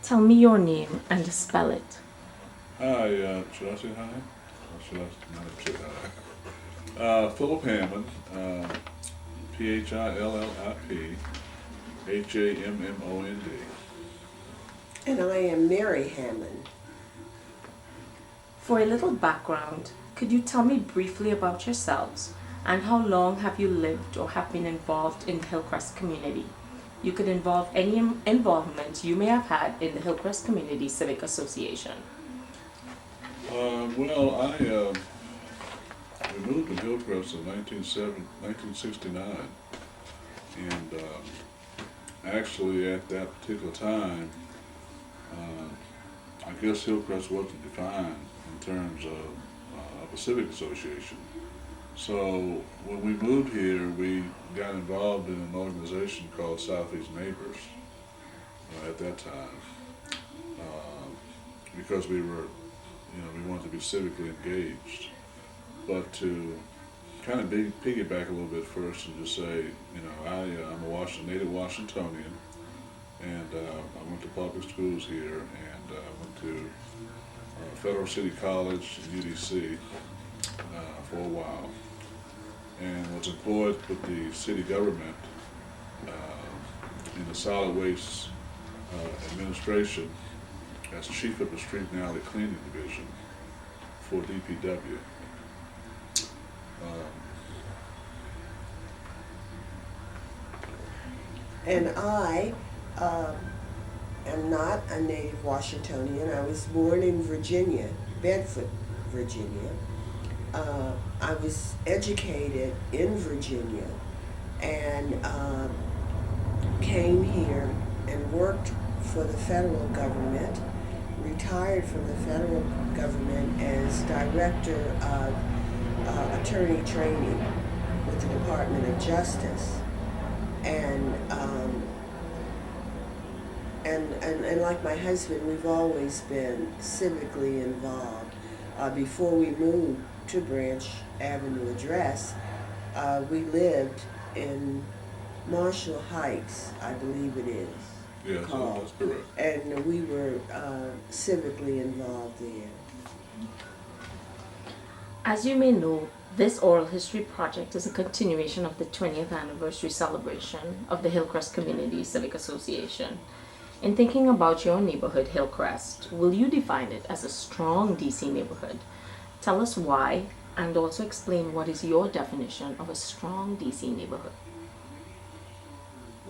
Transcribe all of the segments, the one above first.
Tell me your name and spell it. Hi, should I say hi? Or should I not say hi? Phillip Hammond, Phillip Hammond. And I am Mary Hammond. For a little background, could you tell me briefly about yourselves and how long have you lived or have been involved in the Hillcrest community? You could involve any involvement you may have had in the Hillcrest Community Civic Association. We moved to Hillcrest in 1969, and actually at that particular time, I guess Hillcrest wasn't defined in terms of a civic association. So when we moved here, we got involved in an organization called Southeast Neighbors at that time, because we wanted to be civically engaged. But to kind of piggyback a little bit first and just say, I'm a native Washingtonian, and I went to public schools here, and went to Federal City College in UDC for a while, and was employed with the city government in the solid waste administration as chief of the street and alley cleaning division for DPW. And I am not a native Washingtonian. I was born in Virginia, Bedford, Virginia. I was educated in Virginia and came here and worked for the federal government, retired from the federal government as director of attorney training with the Department of Justice. And like my husband, we've always been civically involved. Before we moved to Branch Avenue address, we lived in Marshall Heights, I believe it is. Yes, that's correct. And we were civically involved there. As you may know, this oral history project is a continuation of the 20th anniversary celebration of the Hillcrest Community Civic Association. In thinking about your neighborhood, Hillcrest, will you define it as a strong DC neighborhood? Tell us why, and also explain what is your definition of a strong DC neighborhood.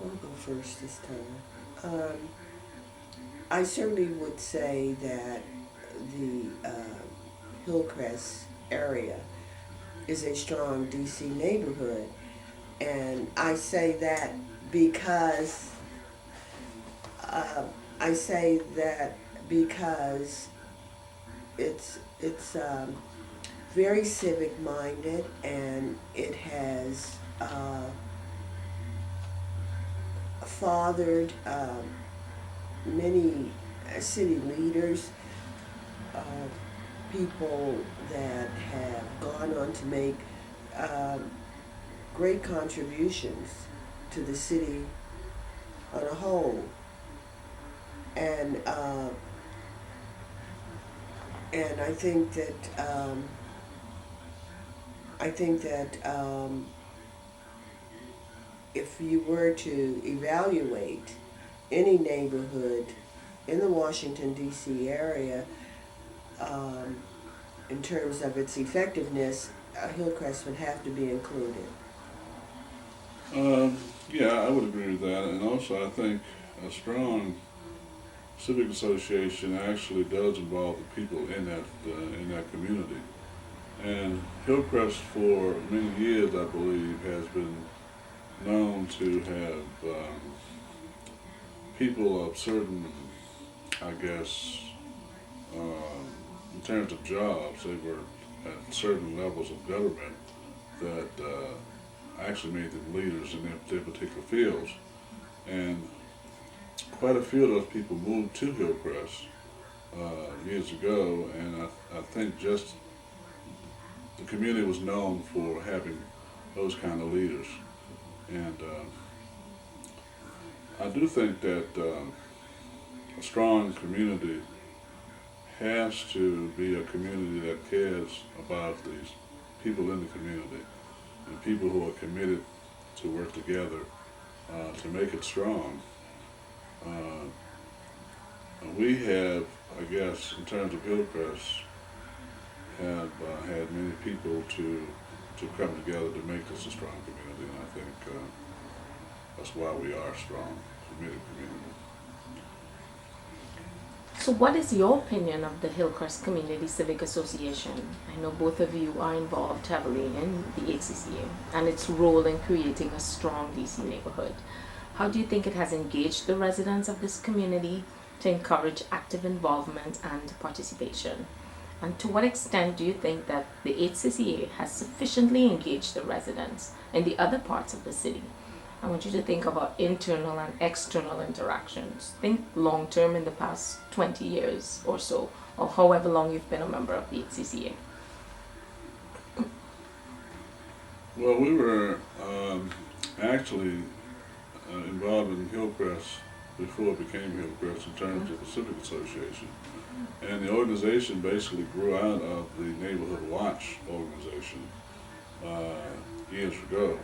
I'll go first this time. I certainly would say that the Hillcrest area is a strong DC neighborhood, and I say that because it's very civic minded, and it has fathered many city leaders, people that have gone on to make great contributions to the city on a whole. And I think that if you were to evaluate any neighborhood in the Washington, D.C. area, in terms of its effectiveness, Hillcrest would have to be included. Yeah, I would agree with that, and also I think a strong civic association actually does involve the people in that community. And Hillcrest, for many years, I believe, has been known to have people of certain, I guess, in terms of jobs, they were at certain levels of government that actually made them leaders in their particular fields. And quite a few of those people moved to Hillcrest years ago, and I think just the community was known for having those kind of leaders. And I do think that a strong community has to be a community that cares about these people in the community and people who are committed to work together to make it strong. Uh, we have, I guess, in terms of Hillcrest, have had many people to come together to make this a strong community, and I think that's why we are a strong, committed community. So what is your opinion of the Hillcrest Community Civic Association? I know both of you are involved heavily in the HCCA and its role in creating a strong DC neighborhood. How do you think it has engaged the residents of this community to encourage active involvement and participation? And to what extent do you think that the HCCA has sufficiently engaged the residents in the other parts of the city? I want you to think about internal and external interactions. Think long term in the past 20 years or so, or however long you've been a member of the HCCA. Well, we were actually involved in Hillcrest before it became Hillcrest in terms of the Civic Association. And the organization basically grew out of the Neighborhood Watch organization years ago.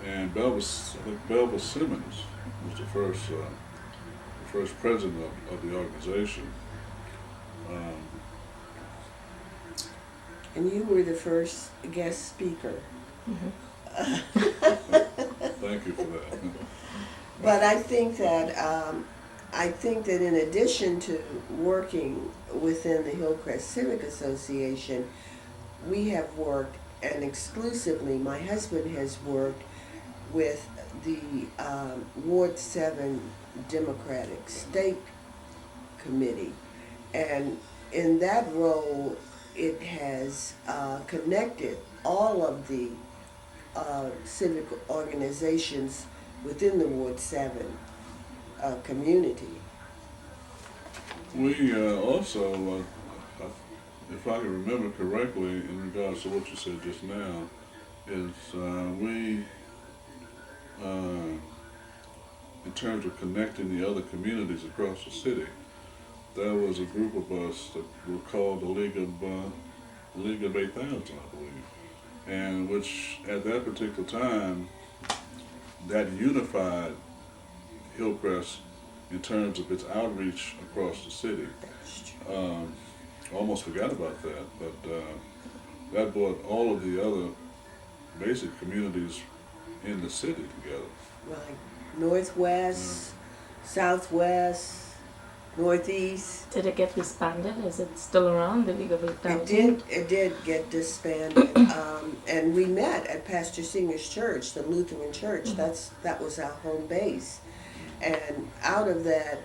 And Belva Simmons was the first president of the organization. And you were the first guest speaker. Thank you for that. But I think that in addition to working within the Hillcrest Civic Association, we have worked, and exclusively my husband has worked with the Ward 7 Democratic State Committee. And in that role, it has connected all of the civic organizations within the Ward 7 community. We also, if I can remember correctly, in regards to what you said just now, is we, in terms of connecting the other communities across the city, there was a group of us that were called the League of 8,000, I believe, and which at that particular time, that unified Hillcrest in terms of its outreach across the city. Almost forgot about that, but that brought all of the other basic communities in the city together. Like Northwest, Southwest, Northeast. Did it get disbanded? Is it still around, the League of 8,000? It did get disbanded, and we met at Pastor Singer's church, the Lutheran church. That was our home base, and out of that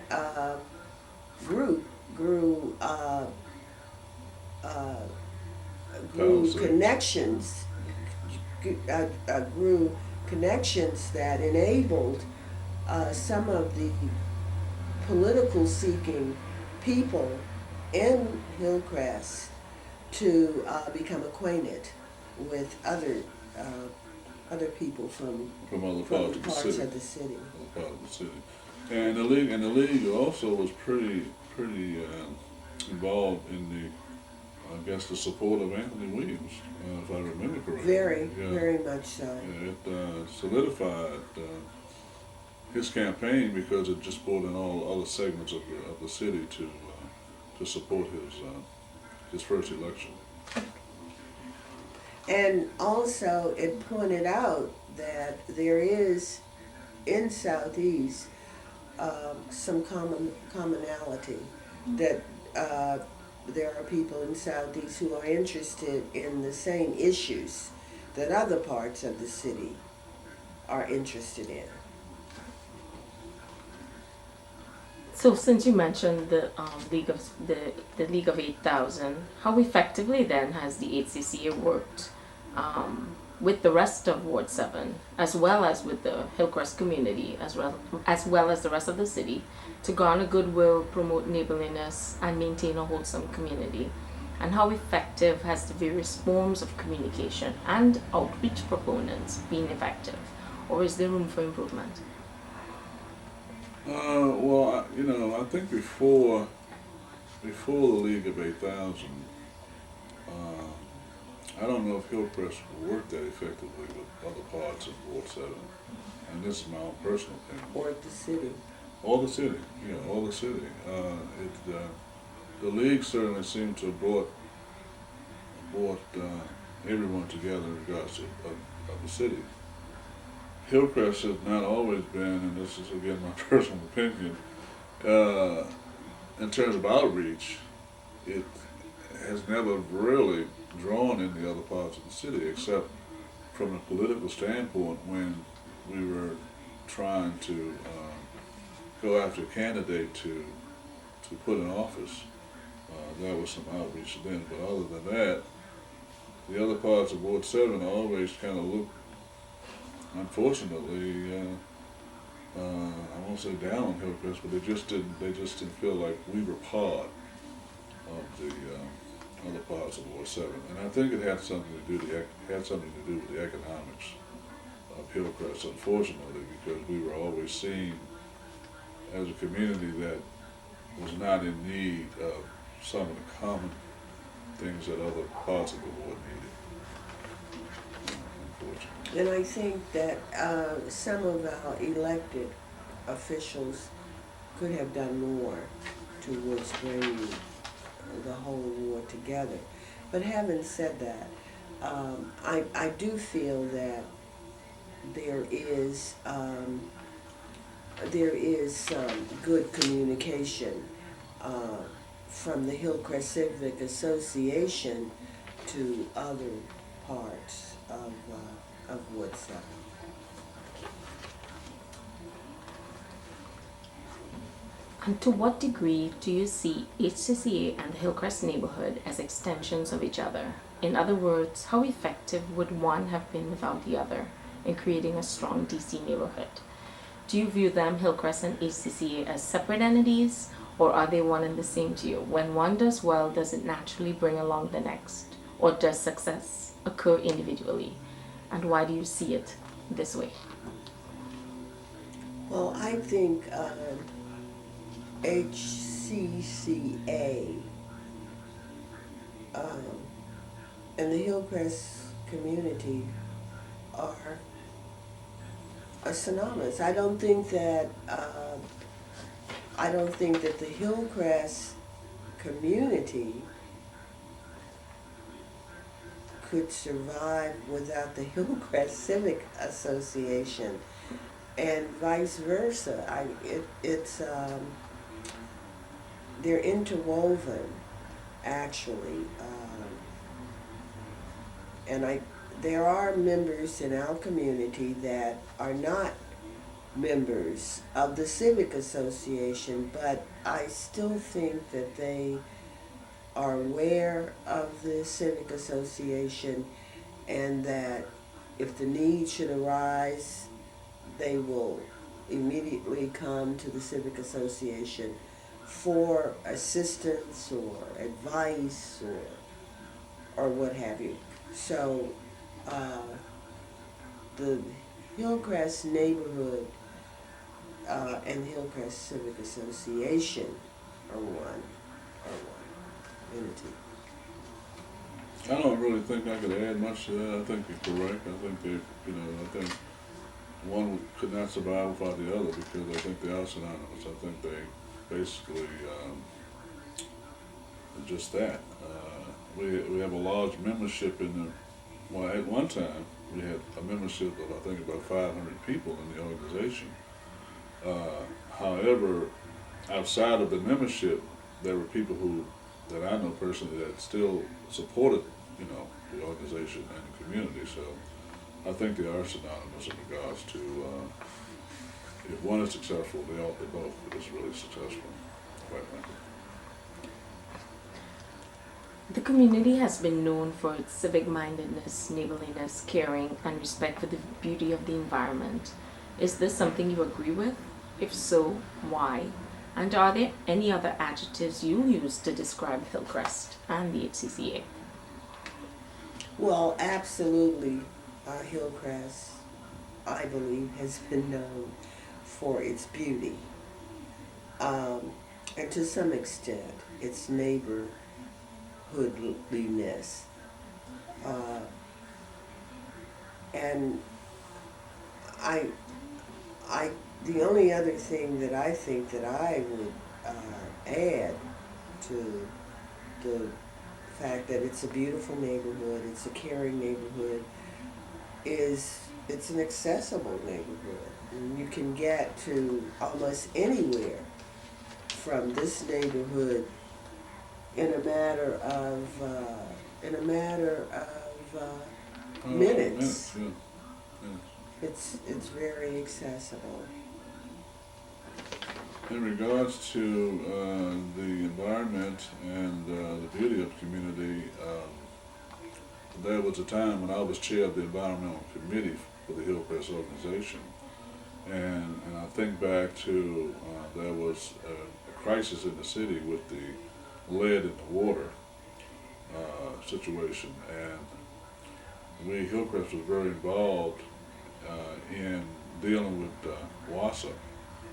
group grew connections. Grew connections that enabled some of the political seeking people in Hillcrest to become acquainted with other people from other parts of the city. Of the city. Part of the city. And the league also was pretty involved in the, I guess, the support of Anthony Williams, if I remember correctly. Very much so. Yeah, it solidified his campaign because it just brought in all other segments of the city to support his first election. And also, it pointed out that there is in Southeast some commonality, that there are people in Southeast who are interested in the same issues that other parts of the city are interested in. So since you mentioned the League of 8,000, how effectively then has the HCCA worked with the rest of Ward 7, as well as with the Hillcrest community, as well as the rest of the city, to garner goodwill, promote neighborliness, and maintain a wholesome community? And how effective has the various forms of communication and outreach proponents been effective, or is there room for improvement? Well, I think before the League of 8,000, I don't know if Hillcrest worked that effectively with other parts of Ward 7, and this is my own personal opinion. Or the city. All the city, all the city. The league certainly seemed to have brought everyone together in regards to of the city. Hillcrest has not always been, and this is again my personal opinion, in terms of outreach, it has never really drawn in the other parts of the city, except from a political standpoint when we were trying to go after a candidate to put in office. There was some outreach then, but other than that, the other parts of Ward 7 always kind of looked, unfortunately, I won't say down on Hillcrest, but they just didn't feel like we were part of the other parts of Ward 7. And I think it had something to do with the economics of Hillcrest, unfortunately, because we were always seen as a community that was not in need of some of the common things that other parts of the ward needed, unfortunately. And I think that some of our elected officials could have done more towards bringing the whole ward together. But having said that, I do feel that there is some good communication from the Hillcrest Civic Association to other parts of Ward 7. And to what degree do you see HCCA and the Hillcrest neighborhood as extensions of each other? In other words, how effective would one have been without the other in creating a strong DC neighborhood? Do you view them, Hillcrest and HCCA, as separate entities, or are they one and the same to you? When one does well, does it naturally bring along the next? Or does success occur individually? And why do you see it this way? Well, I think HCCA and the Hillcrest community are synonymous. I don't think that the Hillcrest community could survive without the Hillcrest Civic Association, and vice versa. They're interwoven, actually, and there are members in our community that are not members of the Civic Association, but I still think that they are aware of the Civic Association, and that if the need should arise, they will immediately come to the Civic Association for assistance or advice or what have you. So the Hillcrest neighborhood and the Hillcrest Civic Association are one entity. I don't really think I could add much to that. I think you're correct. I think I think one could not survive without the other, because I think they are synonymous. I think they basically just that. We have a large membership in the, well, at one time we had a membership of, I think, about 500 people in the organization. However, outside of the membership, there were people that I know personally that still supported, the organization and the community. So I think they are synonymous in regards to if one is successful, they both is really successful, quite frankly. The community has been known for its civic-mindedness, neighborliness, caring, and respect for the beauty of the environment. Is this something you agree with? If so, why? And are there any other adjectives you use to describe Hillcrest and the HCCA? Well, absolutely, Hillcrest, I believe, has been known for its beauty. and to some extent, it's neighborhoodliness. And I, the only other thing that I think that I would add to the fact that it's a beautiful neighborhood, it's a caring neighborhood, is it's an accessible neighborhood. And you can get to almost anywhere from this neighborhood in a matter of minutes. Yeah. Yes. It's very accessible. In regards to the environment and the beauty of the community, there was a time when I was chair of the environmental committee for the Hillcrest organization, and I think back to there was a crisis in the city with the lead in the water situation, and Hillcrest was very involved in dealing with WASA,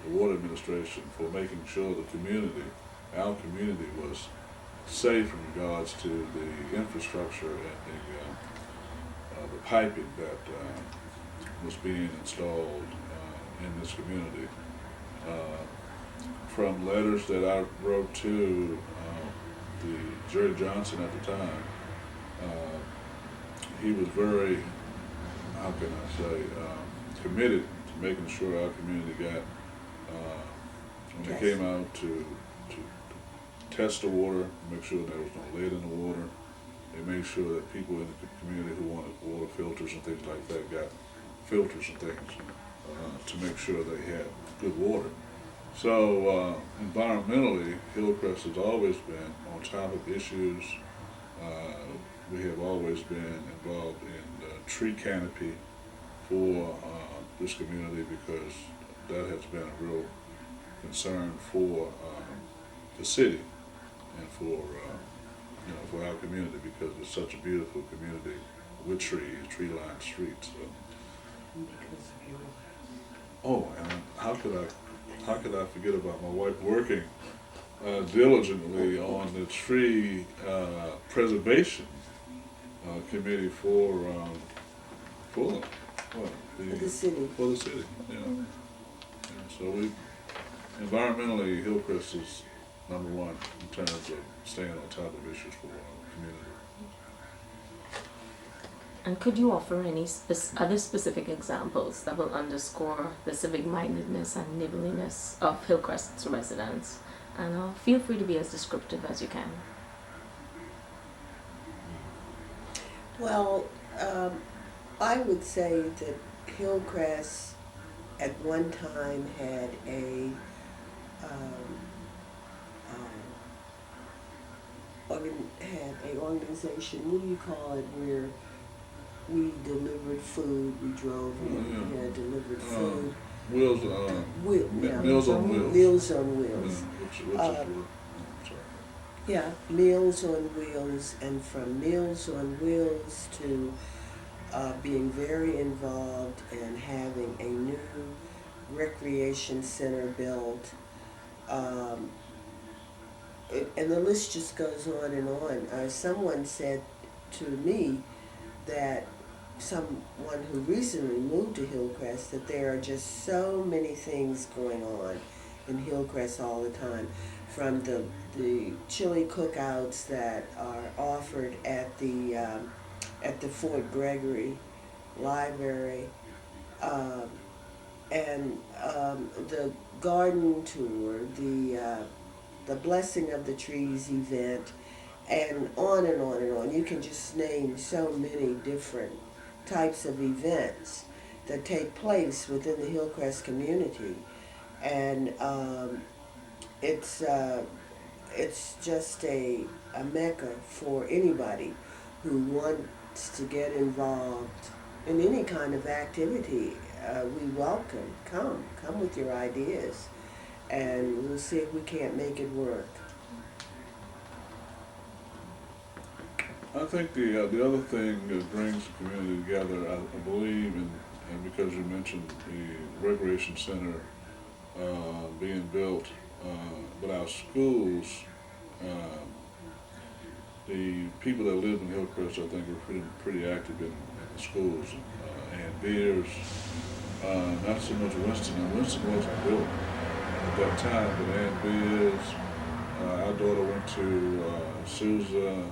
the Water Administration, for making sure our community was safe in regards to the infrastructure and the piping that was being installed in this community. From letters that I wrote to the Jerry Johnson at the time, he was very, how can I say, committed to making sure our community got, when they came out to test the water, make sure there was no lead in the water. They made sure that people in the community who wanted water filters and things like that got filters and things to make sure they had good water. So environmentally, Hillcrest has always been on top of issues. We have always been involved in the tree canopy for this community, because that has been a real concern for the city and for our community, because it's such a beautiful community with trees, tree-lined streets. So. Oh, and how could I forget about my wife working diligently on the tree preservation committee for the city. For the city, yeah. So environmentally, Hillcrest is number one in terms of staying on top of issues for our community. And could you offer any other specific examples that will underscore the civic-mindedness and neighborliness of Hillcrest's residents? And feel free to be as descriptive as you can. Well, I would say that Hillcrest at one time had an organization, what do you call it, where we delivered food, we drove, delivered food. Meals on Wheels. Meals on Wheels. Yeah, Meals on Wheels, and from Meals on Wheels to being very involved in having a new recreation center built. And the list just goes on and on. Someone said to me that someone who recently moved to Hillcrest, that there are just so many things going on in Hillcrest all the time, from the chili cookouts that are offered at the Fort Gregory Library, and the garden tour, the Blessing of the Trees event, and on and on and on. You can just name so many different types of events that take place within the Hillcrest community, and it's just a mecca for anybody who wants to get involved in any kind of activity. We welcome. Come with your ideas, and we'll see if we can't make it work. I think the other thing that brings the community together, I believe, and because you mentioned the recreation center being built, with our schools, the people that live in Hillcrest, I think, are pretty active in the schools. And Beers, not so much Winston. And Winston wasn't built at that time, but Ann Beers, our daughter went to Sousa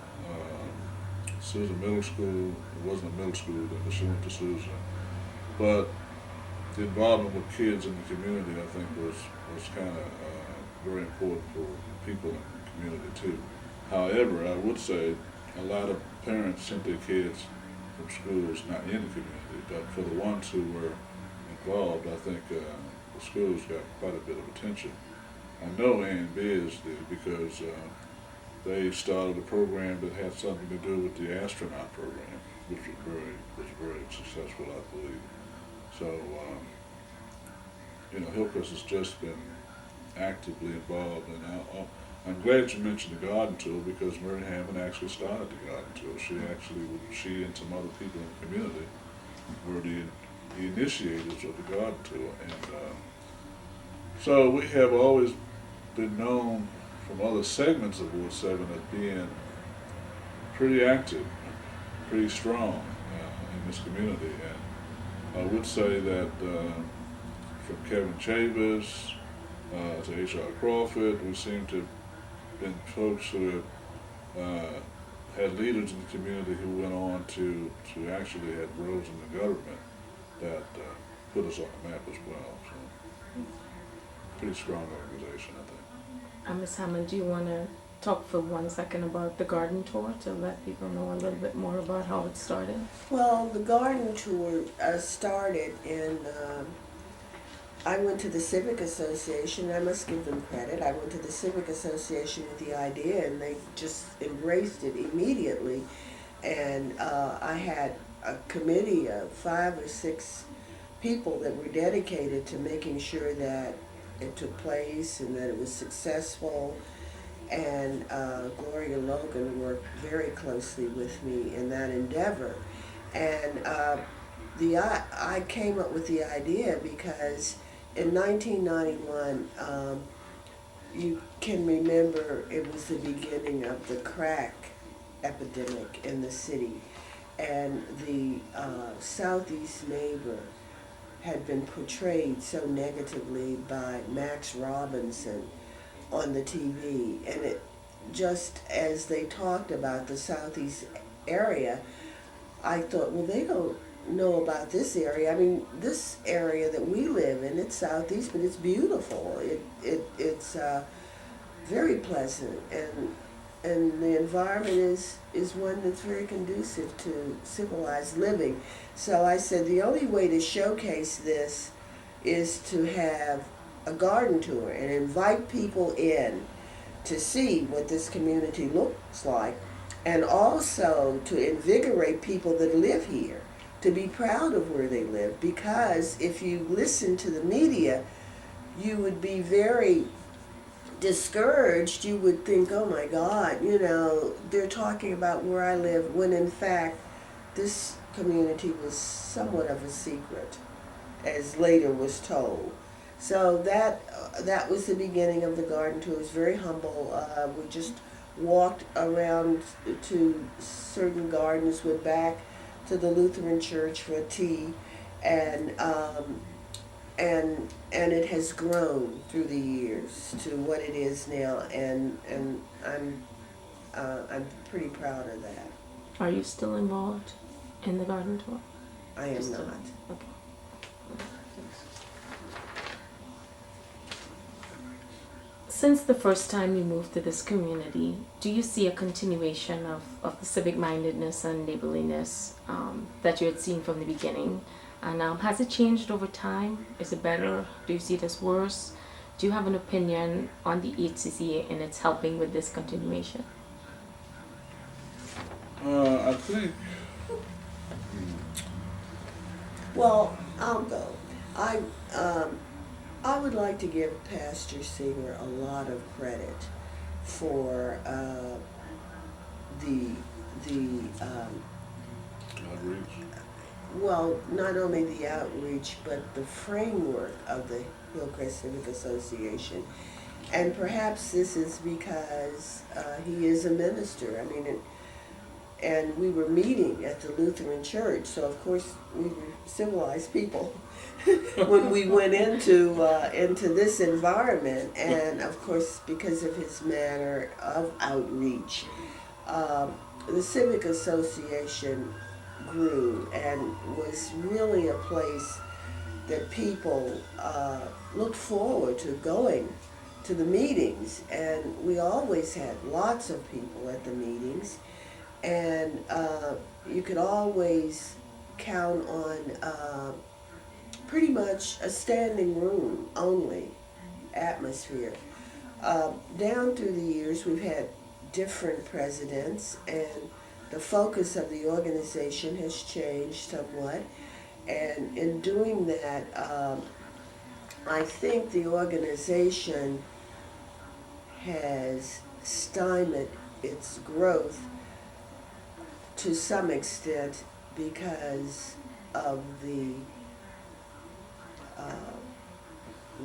Middle School. It wasn't a middle school then, but she went to Sousa. But the involvement with kids in the community, I think, was kind of very important for people in the community too. However, I would say a lot of parents sent their kids from schools not in the community, but for the ones who were involved, I think the schools got quite a bit of attention. I know Ann Biz did because they started a program that had something to do with the astronaut program, which was very successful, I believe. So, Hillcrest has just been actively involved, and I'm glad you mentioned the garden tour because Mary Hammond actually started the garden tour. She and some other people in the community were the initiators of the garden tour, and so we have always been known from other segments of Ward 7 as being pretty active, pretty strong in this community. And I would say that from Kevin Chavis to H.R. Crawford, we seem to have been folks who have had leaders in the community who went on to actually have roles in the government that put us on the map as well. So, pretty strong organization, I think. Ms. Hammond, do you want to talk for 1 second about the garden tour to let people know a little bit more about how it started? Well, the garden tour started in, I went to the Civic Association. I must give them credit. I went to the Civic Association with the idea, and they just embraced it immediately. And I had a committee of 5 or 6 people that were dedicated to making sure that it took place and that it was successful. And Gloria Logan worked very closely with me in that endeavor. And I came up with the idea because in 1991, you can remember it was the beginning of the crack epidemic in the city. And the Southeast neighbor had been portrayed so negatively by Max Robinson on the TV. And it just as they talked about the Southeast area, I thought, well, they don't know about this area. I mean, this area that we live in, it's Southeast, but it's beautiful. It's very pleasant, and the environment is one that's very conducive to civilized living. So I said the only way to showcase this is to have a garden tour and invite people in to see what this community looks like, and also to invigorate people that live here to be proud of where they live. Because if you listen to the media, you would be very discouraged. You would think, oh my God, they're talking about where I live, when in fact this community was somewhat of a secret, as later was told. So that was the beginning of the garden tour. It was very humble. We just walked around to certain gardens, went back to the Lutheran church for tea, and it has grown through the years to what it is now, and I'm pretty proud of that. Are you still involved in the garden tour? I am not. Okay. Since the first time you moved to this community, do you see a continuation of the civic mindedness and neighborliness that you had seen from the beginning? And has it changed over time? Is it better? Do you see it as worse? Do you have an opinion on the HCCA and its helping with this continuation? I think. Well, I'll go. I would like to give Pastor Singer a lot of credit for the Outreach. well, not only the outreach, but the framework of the Hillcrest Civic Association. And perhaps this is because he is a minister. I mean, and we were meeting at the Lutheran church, so of course we were civilized people when we went into this environment. And of course, because of his manner of outreach, the Civic Association grew and was really a place that people looked forward to going to the meetings, and we always had lots of people at the meetings, and you could always count on pretty much a standing room only atmosphere. Down through the years, we've had different presidents, and the focus of the organization has changed somewhat. And in doing that, I think the organization has stymied its growth to some extent because of the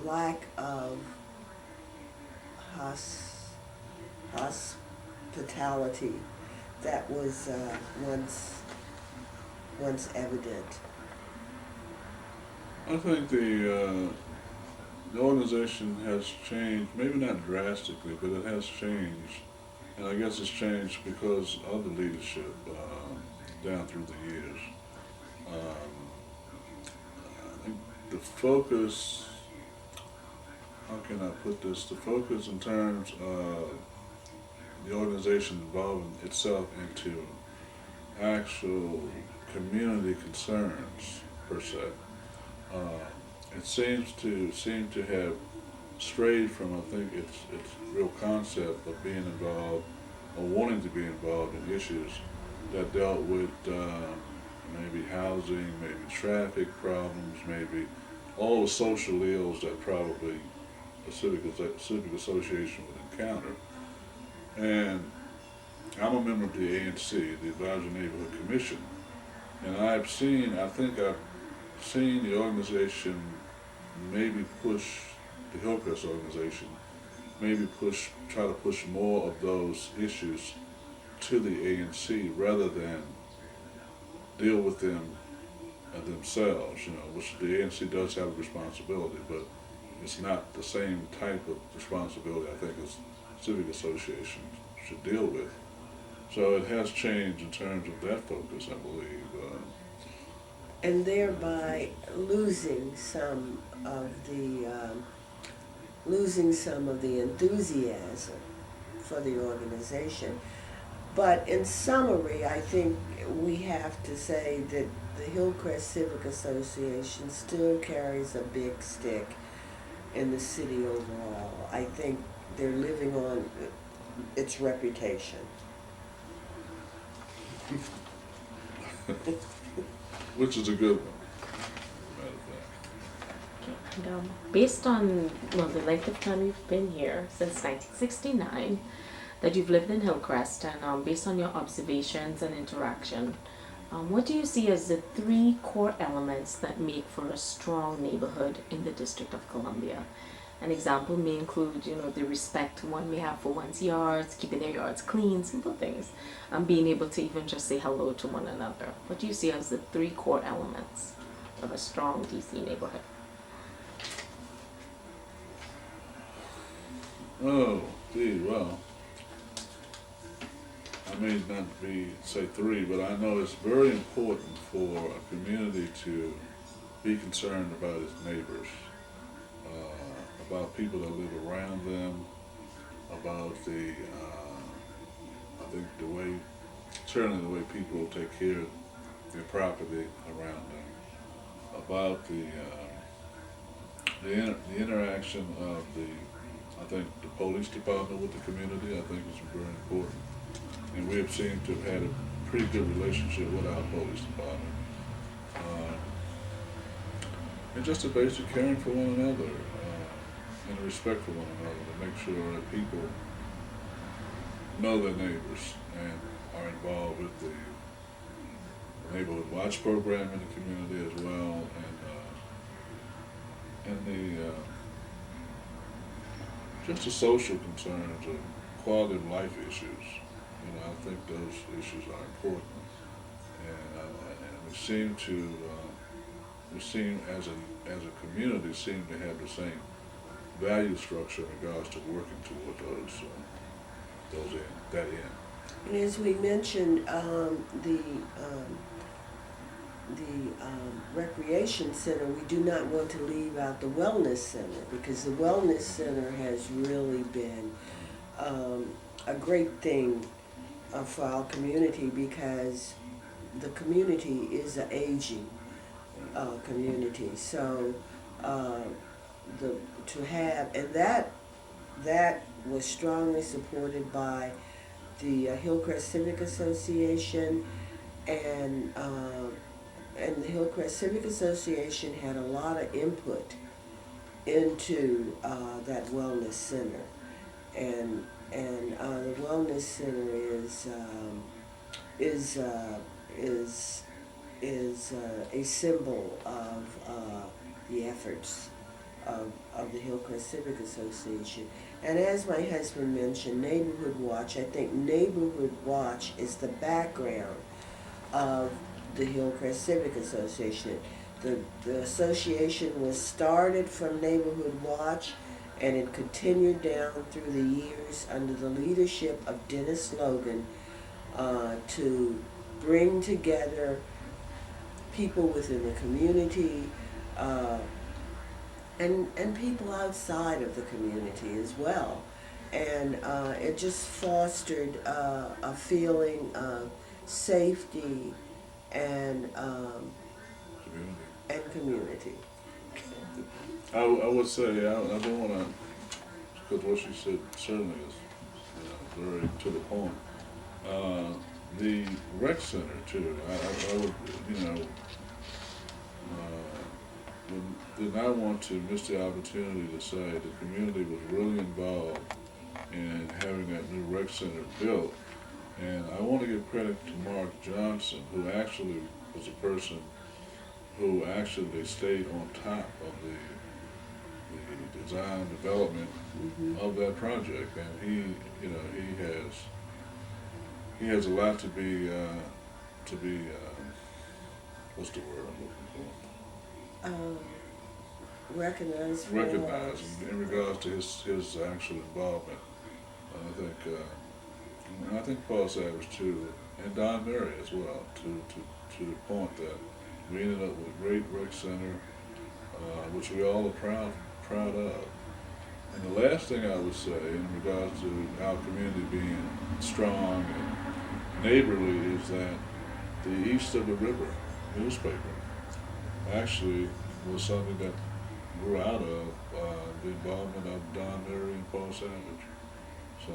lack of hospitality that was once evident. I think the organization has changed, maybe not drastically, but it has changed. And I guess it's changed because of the leadership down through the years. I think the focus, how can I put this? The focus in terms of the organization involving itself into actual community concerns, per se. It seems to have strayed from, I think, its real concept of being involved or wanting to be involved in issues that dealt with maybe housing, maybe traffic problems, maybe all the social ills that probably a civic association would encounter. And I'm a member of the ANC, the Advisory Neighborhood Commission, and I think I've seen the organization maybe push, the Hillcrest organization, maybe try to push more of those issues to the ANC rather than deal with them themselves, which the ANC does have a responsibility, but it's not the same type of responsibility I think as civic associations should deal with. So it has changed in terms of that focus, I believe. And thereby losing some of the enthusiasm for the organization. But in summary, I think we have to say that the Hillcrest Civic Association still carries a big stick in the city overall. I think they're living on its reputation. Which is a good one, matter of fact. Okay. And based on the length of time you've been here, since 1969, that you've lived in Hillcrest, and based on your observations and interaction, what do you see as the 3 core elements that make for a strong neighborhood in the District of Columbia? An example may include, the respect one may have for one's yards, keeping their yards clean, simple things, and being able to even just say hello to one another. What do you see as the 3 core elements of a strong DC neighborhood? Oh, gee, well, I may not say 3, but I know it's very important for a community to be concerned about its neighbors, about people that live around them, about I think certainly the way people take care of their property around them, about the interaction of I think the police department with the community, I think is very important. And we have seemed to have had a pretty good relationship with our police department. And just a basic caring for one another, and a respect for one another, to make sure that people know their neighbors and are involved with the neighborhood watch program in the community as well, and just the social concerns and quality of life issues. You know, I think those issues are important, and we seem as a community seem to have the same value structure in regards to working toward that end. And as we mentioned, recreation center, we do not want to leave out the wellness center, because the wellness center has really been a great thing for our community, because the community is an aging community. So to have, and that was strongly supported by the Hillcrest Civic Association, and the Hillcrest Civic Association had a lot of input into that wellness center, and the wellness center is a symbol of the efforts of the Hillcrest Civic Association. And as my husband mentioned, Neighborhood Watch, I think Neighborhood Watch is the background of the Hillcrest Civic Association. The association was started from Neighborhood Watch, and it continued down through the years under the leadership of Dennis Logan to bring together people within the community and people outside of the community as well. And it just fostered a feeling of safety and community. I would say, I don't want to, because what she said certainly is, very to the point. The rec center too, I would, did not want to miss the opportunity to say the community was really involved in having that new rec center built. And I want to give credit to Mark Johnson, who actually was a person who actually stayed on top of the design development of that project, and he has a lot to be what's the word I'm looking for? Recognized in regards to his actual involvement. I think Paul Savage too, and Don Mary as well, to the point that we ended up with a great rec center, which we all are proud of. And the last thing I would say in regards to our community being strong and neighborly is that the East of the River newspaper actually was something that grew out of the involvement of Don Mary and Paul Savage. So,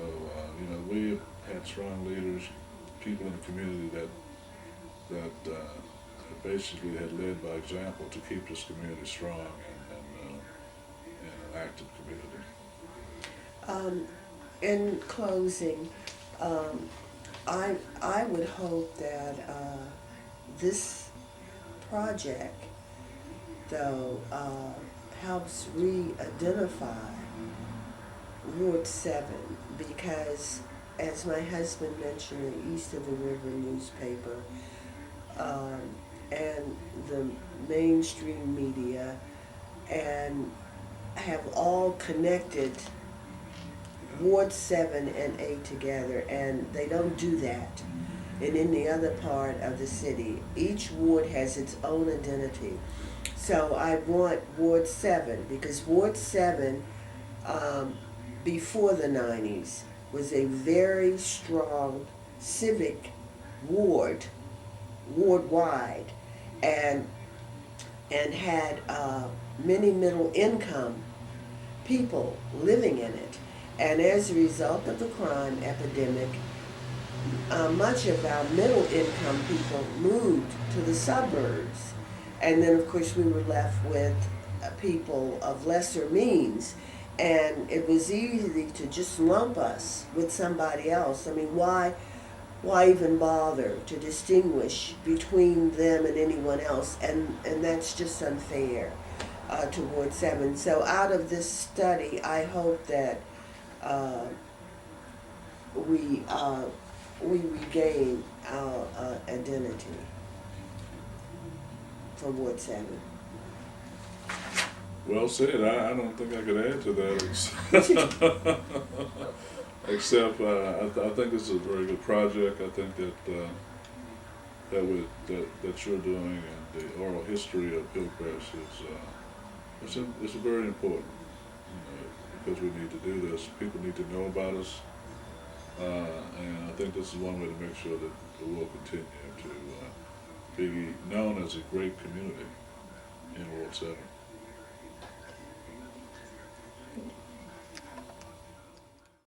we had strong leaders, people in the community that basically had led by example to keep this community strong and an active community. In closing, I would hope that this project, though, helps re-identify Ward 7, because, as my husband mentioned, the East of the River newspaper and the mainstream media and have all connected Ward 7 and 8 together, and they don't do that in any other part of the city. Each ward has its own identity. So I want Ward 7, because Ward 7, before the 90s, was a very strong civic ward-wide, and had many middle income people living in it. And as a result of the crime epidemic, much of our middle income people moved to the suburbs. And then of course we were left with people of lesser means. And it was easy to just lump us with somebody else. I mean, why even bother to distinguish between them and anyone else? And that's just unfair to Ward 7. So out of this study, I hope that uh, we regain our identity from Ward 7. Well said. I don't think I could add to that. Except I think this is a very good project. I think that that you're doing and the oral history of Hillcrest it's very important. Because we need to do this. People need to know about us, and I think this is one way to make sure that we'll continue to be known as a great community in Ward 7.